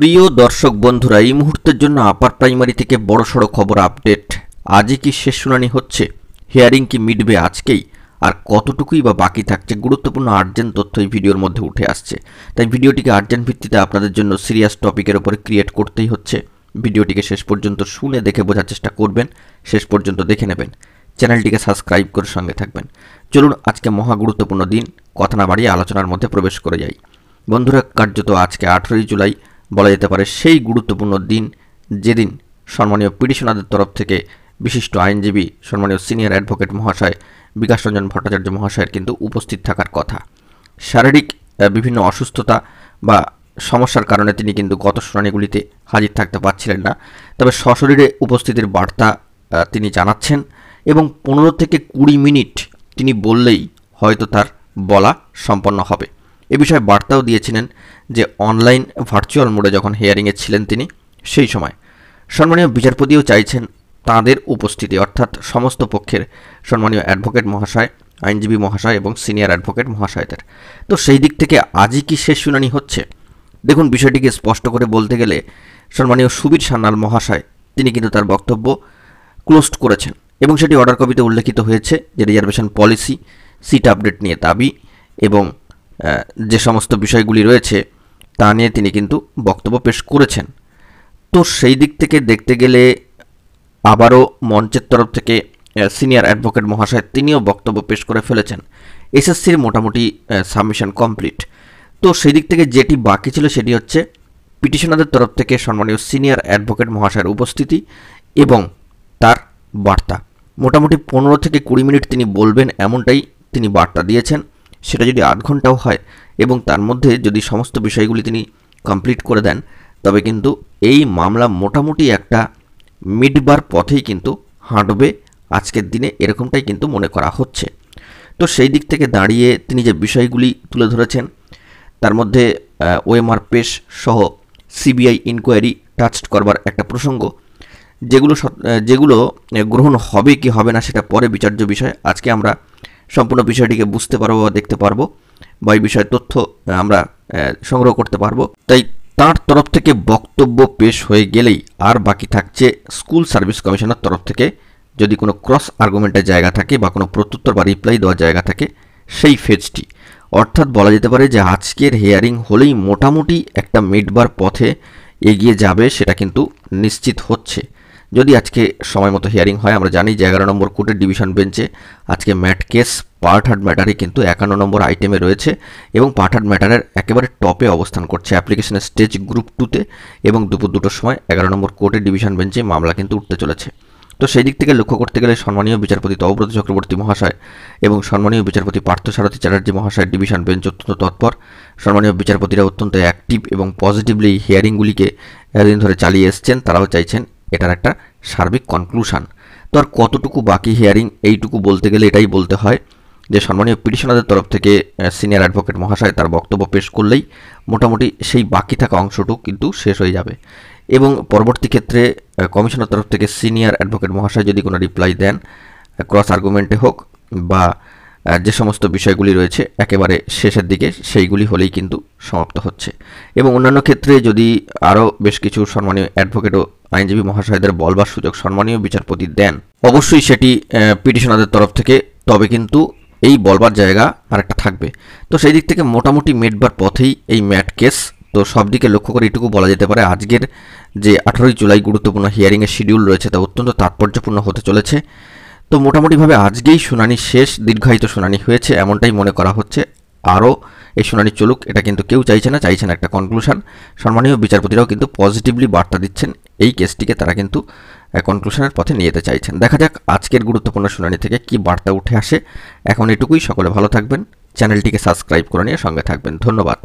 প্রিয় দর্শক বন্ধুরা, এই মুহূর্তের জন্য আপার প্রাইমারি থেকে বড়সড় খবর আপডেট। আজই কি শেষ শুনানি হচ্ছে? হিয়ারিং কি মিটবে আজকেই? আর কতটুকুই বা বাকি থাকছে? গুরুত্বপূর্ণ আর্জেন্ট তথ্য এই ভিডিওর মধ্যে উঠে আসছে, তাই ভিডিওটিকে আর্জেন্ট ভিত্তিতে আপনাদের জন্য সিরিয়াস টপিকের উপরে ক্রিয়েট করতেই হচ্ছে। ভিডিওটিকে শেষ পর্যন্ত শুনে দেখে বোঝার চেষ্টা করবেন, শেষ পর্যন্ত দেখে নেবেন, চ্যানেলটিকে সাবস্ক্রাইব করে সঙ্গে থাকবেন। চলুন আজকে মহা গুরুত্বপূর্ণ দিন, কথা না বাড়িয়ে আলোচনার মধ্যে প্রবেশ করে যাই। বন্ধুরা, কার্যত আজকে 18 জুলাই বলা যেতে পারে সেই গুরুত্বপূর্ণ দিন, যেদিন সম্মানীয় পিটিশনারদের তরফ থেকে বিশিষ্ট আইনজীবী সম্মানীয় সিনিয়র অ্যাডভোকেট মহাশয় বিকাশ রঞ্জন ভট্টাচার্য মহাশয়ের কিন্তু উপস্থিত থাকার কথা। শারীরিক বিভিন্ন অসুস্থতা বা সমস্যার কারণে তিনি কিন্তু গত শুনানিগুলিতে হাজির থাকতে পারছিলেন না, তবে সশরীরে উপস্থিতির বার্তা তিনি জানাচ্ছেন এবং 15 থেকে 20 মিনিট তিনি বললেই হয়তো তার বলা সম্পন্ন হবে। এ বিষয়ে বার্তাও দিয়েছিলেন যে অনলাইন ভার্চুয়াল মোডে যখন হিয়ারিংয়ে ছিলেন তিনি, সেই সময় সম্মানীয় বিচারপতিও চাইছেন তাঁদের উপস্থিতি, অর্থাৎ সমস্ত পক্ষের সম্মানীয় অ্যাডভোকেট মহাশয়, আইনজীবী মহাশয় এবং সিনিয়র অ্যাডভোকেট মহাশয়দের। তো সেই দিক থেকে আজই কি শেষ শুনানি হচ্ছে? দেখুন, বিষয়টিকে স্পষ্ট করে বলতে গেলে সম্মানীয় সুবীর সান্যাল মহাশয় তিনি কিন্তু তার বক্তব্য ক্লোজড করেছেন এবং সেটি অর্ডার কপিতে উল্লেখিত হয়েছে যে রিজার্ভেশন পলিসি, সিট আপডেট নিয়ে দাবি এবং যে সমস্ত বিষয়গুলি রয়েছে তা নিয়ে তিনি কিন্তু বক্তব্য পেশ করেছেন। তো সেই দিক থেকে দেখতে গেলে আবারও মঞ্চের তরফ থেকে সিনিয়র অ্যাডভোকেট মহাশয় তিনিও বক্তব্য পেশ করে ফেলেছেন। এসএসসির মোটামুটি সাবমিশন কমপ্লিট। তো সেই দিক থেকে যেটি বাকি ছিল সেটি হচ্ছে পিটিশনারদের তরফ থেকে সম্মানীয় সিনিয়র অ্যাডভোকেট মহাশয়ের উপস্থিতি এবং তার বার্তা। মোটামুটি 15 থেকে 20 মিনিট তিনি বলবেন এমনটাই তিনি বার্তা দিয়েছেন। সেটা যদি আধ ঘন্টাও হয় এবং তার মধ্যে যদি সমস্ত বিষয়গুলি তিনি কমপ্লিট করে দেন, তবে কিন্তু এই মামলা মোটামুটি একটা মিটবার পথেই কিন্তু হাঁটবে আজকের দিনে, এরকমটাই কিন্তু মনে করা হচ্ছে। তো সেই দিক থেকে দাঁড়িয়ে তিনি যে বিষয়গুলি তুলে ধরেছেন তার মধ্যে ওএমআর পেশ সহ সিবিআই ইনকোয়ারি টাচড করবার একটা প্রসঙ্গ, যেগুলো গ্রহণ হবে কি হবে না সেটা পরে বিচার্য বিষয়। আজকে আমরা সম্পূর্ণ বিষয়টিকে বুঝতে পারবো বা দেখতে পারবো বা এই বিষয়ে তথ্য আমরা সংগ্রহ করতে পারবো। তাই তার তরফ থেকে বক্তব্য পেশ হয়ে গেলেই আর বাকি থাকছে স্কুল সার্ভিস কমিশনের তরফ থেকে যদি কোনো ক্রস আর্গুমেন্টের জায়গা থাকে বা কোনো প্রত্যুত্তর বা রিপ্লাই দেওয়ার জায়গা থাকে সেই ফেজটি। অর্থাৎ বলা যেতে পারে যে আজকের হিয়ারিং হলেই মোটামুটি একটা মিটবার পথে এগিয়ে যাবে, সেটা কিন্তু নিশ্চিত হচ্ছে। যদি আজকে সময় মতো হিয়ারিং হয়, আমরা জানি যে 11 নম্বর কোর্টের ডিভিশন বেঞ্চে আজকে ম্যাট কেস পার্ট হার্ড ম্যাটারে কিন্তু 51 নম্বর আইটেমে রয়েছে এবং পার্ট হার্ড ম্যাটারের একেবারে টপে অবস্থান করছে অ্যাপ্লিকেশনের স্টেজ গ্রুপ 2তে এবং দুপুর 2টোর সময় 11 নম্বর কোর্টের ডিভিশন বেঞ্চে মামলা কিন্তু উঠতে চলেছে। তো সেই দিক থেকে লক্ষ্য করতে গেলে সম্মানীয় বিচারপতি তপব্রত চক্রবর্তী মহাশয় এবং সম্মানীয় বিচারপতি পার্থসারথী চ্যাটার্জি মহাশয়ের ডিভিশন বেঞ্চ অত্যন্ত তৎপর। সম্মানীয় বিচারপতিরা অত্যন্ত অ্যাক্টিভ এবং পজিটিভলি হিয়ারিংগুলিকে এতদিন ধরে চালিয়ে এসছেন। তারাও চাইছেন এটার একটা সার্বিক কনক্লুশন। তো আর কতটুকু বাকি হিয়ারিং, এইটুকু বলতে গেলে এটাই বলতে হয় যে সম্মানীয় পিটিশনারদের তরফ থেকে সিনিয়র অ্যাডভোকেট মহাশয় তার বক্তব্য পেশ করলেই মোটামুটি সেই বাকি থাকা অংশটুকু কিন্তু শেষ হয়ে যাবে এবং পরবর্তী ক্ষেত্রে কমিশনের তরফ থেকে সিনিয়র অ্যাডভোকেট মহাশয় যদি কোনো রিপ্লাই দেন ক্রস আর্গুমেন্টে হোক বা যে সমস্ত বিষয়গুলি রয়েছে একেবারে শেষের দিকে, সেইগুলি হলেই কিন্তু সমাপ্ত হচ্ছে। এবং অন্যান্য ক্ষেত্রে যদি আরও বেশ কিছু সম্মানীয় অ্যাডভোকেট ও আইনজীবী মহাশয়দের বলবার সুযোগ সম্মানীয় বিচারপতি দেন, অবশ্যই সেটি পিটিশনারদের তরফ থেকে, তবে কিন্তু এই বলবার জায়গা আরেকটা থাকবে। তো সেই দিক থেকে মোটামুটি মেটবার পথেই এই ম্যাট কেস। তো সব দিকে লক্ষ্য করে এটুকু বলা যেতে পারে আজকের যে 18 জুলাই গুরুত্বপূর্ণ হিয়ারিংয়ের শিডিউল রয়েছে তা অত্যন্ত তাৎপর্যপূর্ণ হতে চলেছে। তো মোটামুটিভাবে আজকেই শুনানি শেষ, দীর্ঘায়িত শুনানি হয়েছে এমনটাই মনে করা হচ্ছে। আরও এই শুনানি চলুক এটা কিন্তু কেউ চাইছে না, চাইছেন একটা কনক্লুশন। সম্মানীয় বিচারপতিরাও কিন্তু পজিটিভলি বার্তা দিচ্ছেন, এই কেসটিকে তারা কিন্তু কনক্লুশনের পথে নিয়ে যেতে চাইছেন। দেখা যাক আজকের গুরুত্বপূর্ণ শুনানি থেকে কি বার্তা উঠে আসে। এখন এটুকুই, সকলে ভালো থাকবেন, চ্যানেলটিকে সাবস্ক্রাইব করে নিয়ে সঙ্গে থাকবেন। ধন্যবাদ।